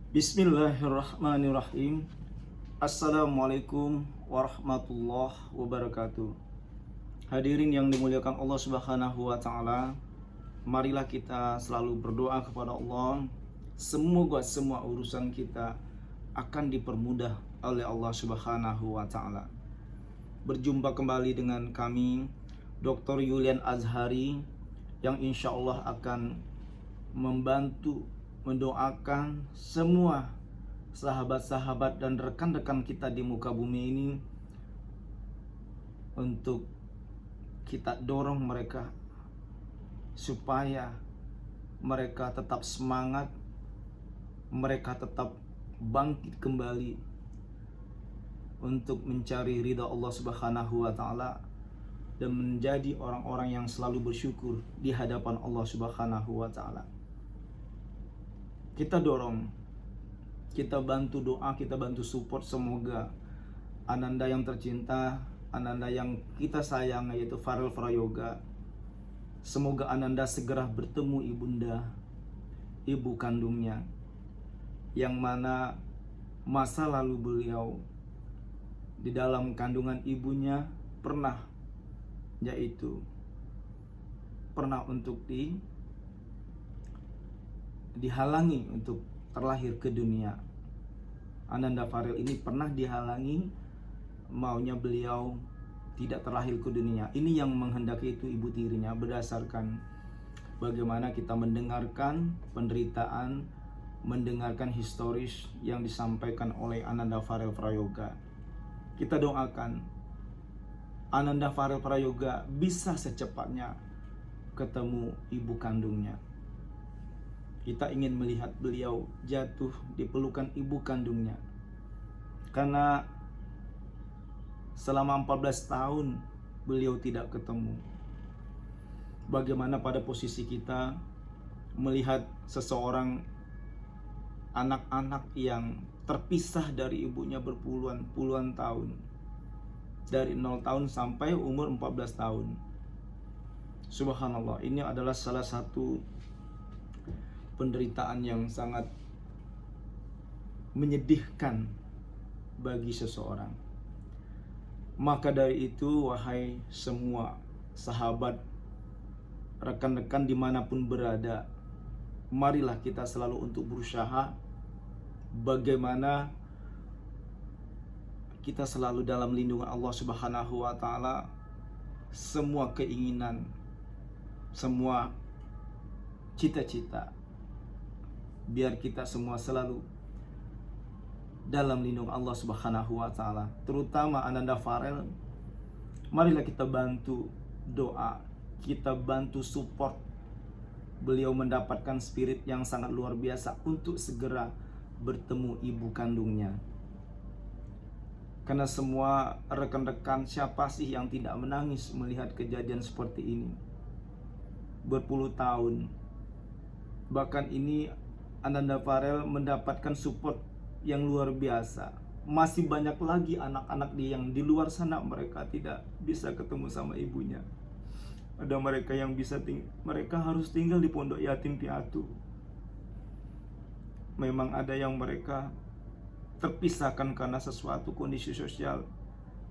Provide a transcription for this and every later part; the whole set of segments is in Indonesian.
Bismillahirrahmanirrahim. Assalamualaikum warahmatullahi wabarakatuh. Hadirin yang dimuliakan Allah Subhanahu wa taala, marilah kita selalu berdoa kepada Allah. Semoga semua urusan kita akan dipermudah oleh Allah Subhanahu wa taala. Berjumpa kembali dengan kami Dr. Yulian Azhari yang insya Allah akan membantu mendoakan semua sahabat-sahabat dan rekan-rekan kita di muka bumi ini, untuk kita dorong mereka supaya mereka tetap semangat, mereka tetap bangkit kembali untuk mencari ridha Allah Subhanahu wa taala dan menjadi orang-orang yang selalu bersyukur di hadapan Allah Subhanahu wa taala. Kita dorong, kita bantu doa, kita bantu support. Semoga Ananda yang tercinta, Ananda yang kita sayang, yaitu Farel Prayoga, semoga Ananda segera bertemu ibunda, ibu kandungnya, yang mana masa lalu beliau di dalam kandungan ibunya pernah untuk dihalangi untuk terlahir ke dunia. Ananda Farel ini pernah dihalangi, maunya beliau tidak terlahir ke dunia. Ini yang menghendaki itu ibu tirinya, berdasarkan bagaimana kita mendengarkan penderitaan, mendengarkan historis yang disampaikan oleh Ananda Farel Prayoga. Kita doakan Ananda Farel Prayoga bisa secepatnya ketemu ibu kandungnya. Kita ingin melihat beliau jatuh di pelukan ibu kandungnya, karena selama 14 tahun beliau tidak ketemu. Bagaimana pada posisi kita melihat seseorang, anak-anak yang terpisah dari ibunya berpuluhan tahun, dari 0 tahun sampai umur 14 tahun. Subhanallah, ini adalah salah satu penderitaan yang sangat menyedihkan bagi seseorang. Maka dari itu, wahai semua sahabat, rekan-rekan dimanapun berada, marilah kita selalu untuk berusaha bagaimana kita selalu dalam lindungan Allah Subhanahu wa taala. Semua keinginan, semua cita-cita, biar kita semua selalu dalam lindungan Allah Subhanahu wa taala. Terutama Ananda Farel, marilah kita bantu doa, kita bantu support beliau mendapatkan spirit yang sangat luar biasa untuk segera bertemu ibu kandungnya. Karena semua rekan-rekan, siapa sih yang tidak menangis melihat kejadian seperti ini? Berpuluh tahun. Bahkan ini Ananda Farel mendapatkan support yang luar biasa. Masih banyak lagi anak-anak yang di luar sana, mereka tidak bisa ketemu sama ibunya. Ada mereka yang mereka harus tinggal di pondok yatim piatu. Memang ada yang mereka terpisahkan karena sesuatu kondisi sosial.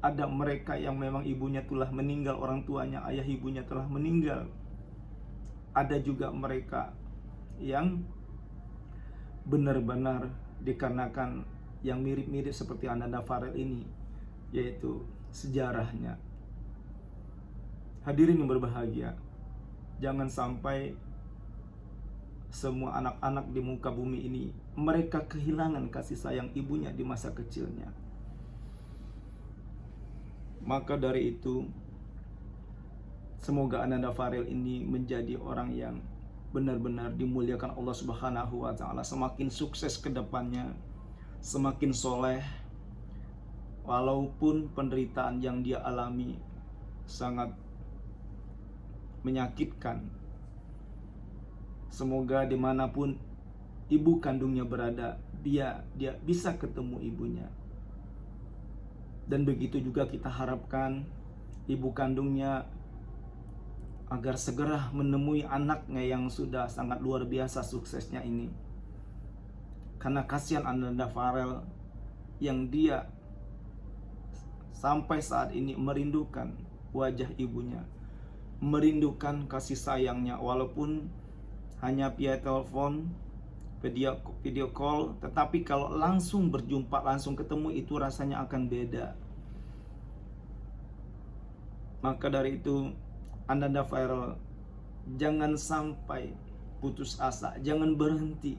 Ada mereka yang memang ibunya telah meninggal, orang tuanya, ayah ibunya telah meninggal. Ada juga mereka yang benar-benar dikarenakan yang mirip-mirip seperti Ananda Farel ini, yaitu sejarahnya. Hadirin yang berbahagia, jangan sampai semua anak-anak di muka bumi ini mereka kehilangan kasih sayang ibunya di masa kecilnya. Maka dari itu, semoga Ananda Farel ini menjadi orang yang benar-benar dimuliakan Allah Subhanahu wa taala, semakin sukses ke depannya, semakin soleh. Walaupun penderitaan yang dia alami sangat menyakitkan, semoga dimanapun ibu kandungnya berada, dia bisa ketemu ibunya. Dan begitu juga kita harapkan ibu kandungnya agar segera menemui anaknya yang sudah sangat luar biasa suksesnya ini. karena kasihan Ananda Farel yang dia sampai saat ini merindukan wajah ibunya, merindukan kasih sayangnya, walaupun hanya via telepon, video call, tetapi kalau langsung berjumpa, langsung ketemu, itu rasanya akan beda. Maka dari itu, Ananda Farel, jangan sampai putus asa, jangan berhenti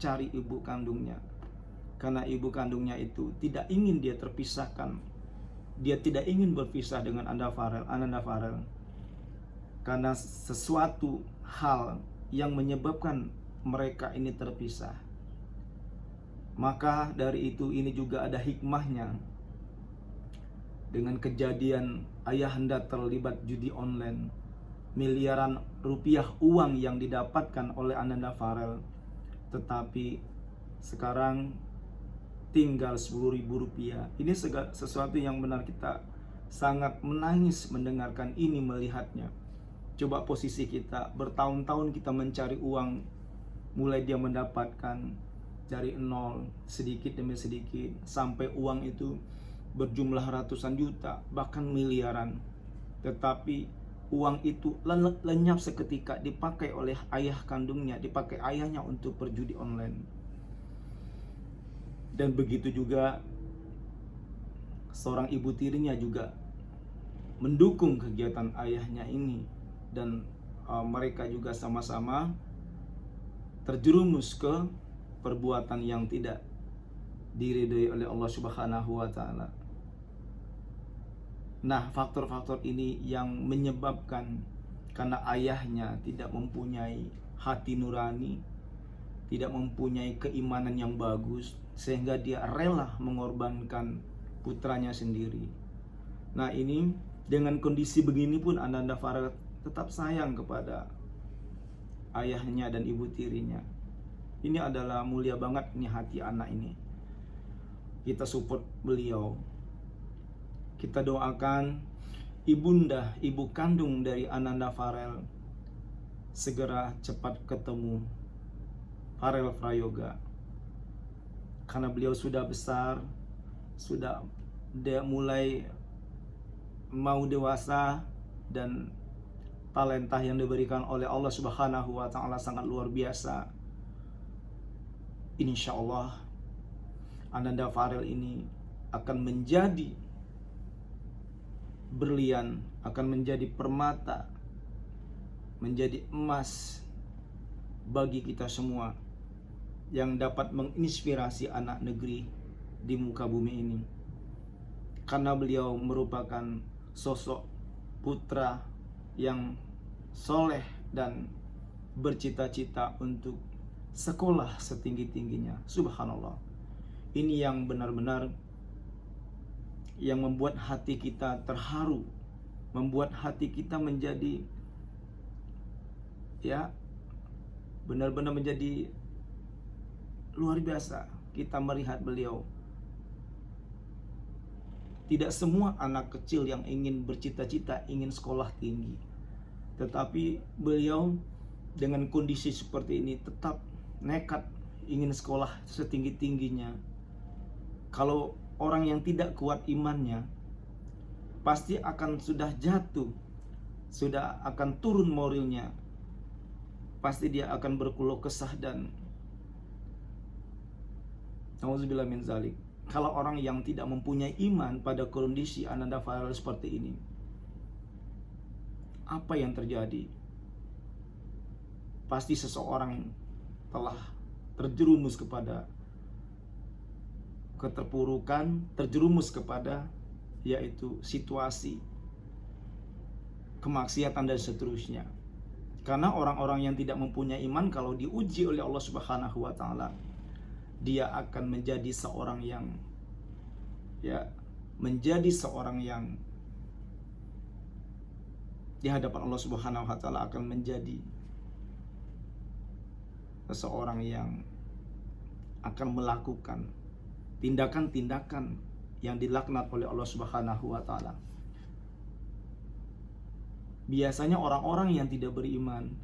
cari ibu kandungnya, karena ibu kandungnya itu tidak ingin dia terpisahkan. Dia tidak ingin berpisah dengan Ananda Farel, karena sesuatu hal yang menyebabkan mereka ini terpisah. Maka dari itu, ini juga ada hikmahnya. Dengan kejadian ayahanda terlibat judi online, miliaran rupiah uang yang didapatkan oleh Ananda Farel, tetapi sekarang tinggal 10.000 rupiah. Ini sesuatu yang benar kita sangat menangis mendengarkan ini, melihatnya. Coba posisi kita, bertahun-tahun kita mencari uang, mulai dia mendapatkan dari nol, sedikit demi sedikit, sampai uang itu berjumlah ratusan juta, bahkan miliaran. Tetapi uang itu lenyap seketika, dipakai oleh ayah kandungnya, dipakai ayahnya untuk berjudi online. Dan begitu juga seorang ibu tirinya juga mendukung kegiatan ayahnya ini, dan mereka juga sama-sama terjerumus ke perbuatan yang tidak diridhoi oleh Allah Subhanahu wa taala. Nah, faktor-faktor ini yang menyebabkan, karena ayahnya tidak mempunyai hati nurani, tidak mempunyai keimanan yang bagus, sehingga dia rela mengorbankan putranya sendiri. Nah, ini dengan kondisi begini pun Ananda Farel tetap sayang kepada ayahnya dan ibu tirinya. Ini adalah mulia banget nih hati anak ini. Kita support beliau. Kita doakan ibunda, ibu kandung dari Ananda Farel segera cepat ketemu Farel Prayoga, karena beliau sudah besar, sudah mulai mau dewasa, dan talenta yang diberikan oleh Allah Subhanahu wa taala sangat luar biasa. Insya Allah Ananda Farel ini akan menjadi berlian, akan menjadi permata, menjadi emas bagi kita semua, yang dapat menginspirasi anak negeri di muka bumi ini. Karena beliau merupakan sosok putra yang soleh dan bercita-cita untuk sekolah setinggi-tingginya. Subhanallah. Ini yang benar-benar yang membuat hati kita terharu, membuat hati kita menjadi benar-benar menjadi luar biasa. Kita melihat beliau. Tidak semua anak kecil yang ingin bercita-cita ingin sekolah tinggi, tetapi beliau dengan kondisi seperti ini tetap nekat ingin sekolah setinggi-tingginya. Kalau orang yang tidak kuat imannya, pasti akan sudah jatuh, sudah akan turun moralnya, pasti dia akan berkeluh kesah dan nauzubillah min zalik. Kalau orang yang tidak mempunyai iman pada kondisi Ananda Farel seperti ini, apa yang terjadi? Pasti seseorang telah terjerumus kepada keterpurukan, terjerumus kepada yaitu situasi kemaksiatan dan seterusnya. Karena orang-orang yang tidak mempunyai iman, kalau diuji oleh Allah Subhanahu wa taala, dia akan menjadi seorang yang di hadapan Allah Subhanahu wa taala akan menjadi seseorang yang akan melakukan tindakan-tindakan yang dilaknat oleh Allah Subhanahu wa taala. Biasanya orang-orang yang tidak beriman,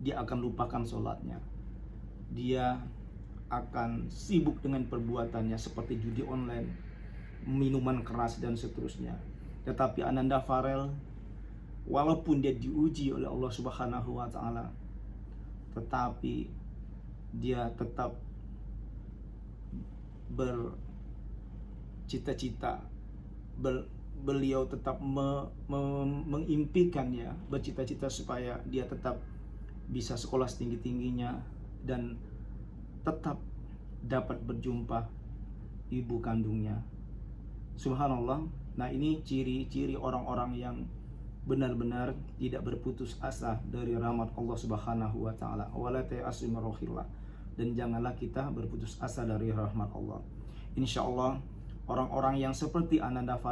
dia akan lupakan sholatnya, dia akan sibuk dengan perbuatannya seperti judi online, minuman keras dan seterusnya. Tetapi Ananda Farel, walaupun dia diuji oleh Allah Subhanahu wa taala, tetapi dia tetap bercita-cita, beliau tetap mengimpikannya, bercita-cita supaya dia tetap bisa sekolah setinggi-tingginya dan tetap dapat berjumpa ibu kandungnya. Subhanallah. Nah, ini ciri-ciri orang-orang yang benar-benar tidak berputus asa dari rahmat Allah Subhanahu wa taala. Wala ta'asu min rohillah. Dan janganlah kita berputus asa dari rahmat Allah. Insya Allah orang-orang yang seperti Ananda Farel